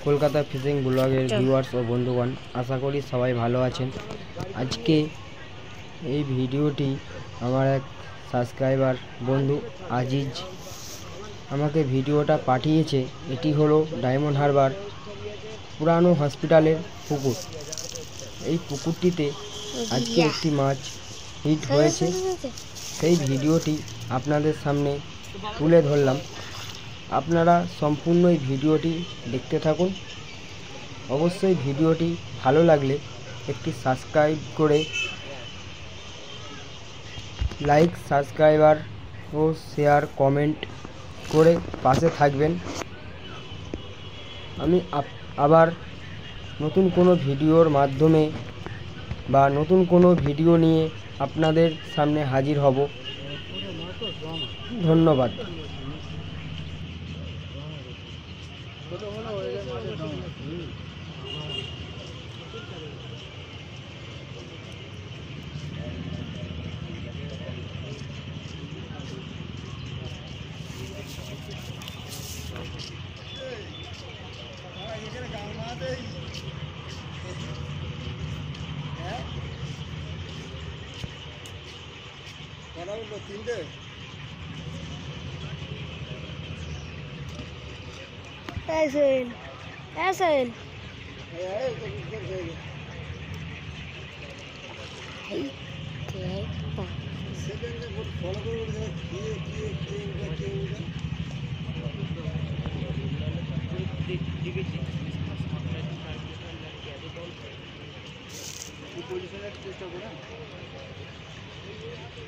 Kolkata fishing ব্লগের viewers ও বন্ধুগণ, আশা করি সবাই ভালো আছেন। আজকে এই ভিডিওটি আমার এক সাবস্ক্রাইবার বন্ধু আজিজ আমাকে ভিডিওটা পাঠিয়েছে। এটি হলো ডায়মন্ড হারবার পুরানো হসপিটালের পুকুর। এই পুকুরটিতে আজকে একটি মাছ হিট হয়েছে, সেই ভিডিওটি আপনাদের সামনে তুলে ধরলাম। আপনারা সম্পূর্ণ এই ভিডিওটি দেখতে থাকুন। অবশ্যই ভিডিওটি ভালো লাগলে একটি সাবস্ক্রাইব করে লাইক, সাবস্ক্রাইবার ও শেয়ার, কমেন্ট করে পাশে থাকবেন। আমি আবার নতুন কোনো ভিডিওর মাধ্যমে বা নতুন কোনো ভিডিও নিয়ে আপনাদের সামনে হাজির হব। ধন্যবাদ।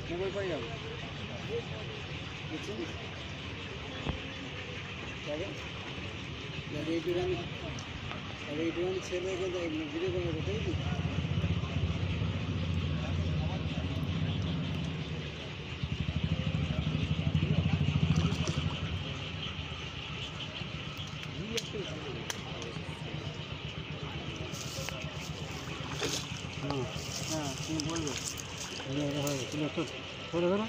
মোবাইল পাই যাবো এইটুখানি ছেলে ভিডিও করে তাই কি? হ্যাঁ তুমি বলবে তুমি একটু ধরে ধরো।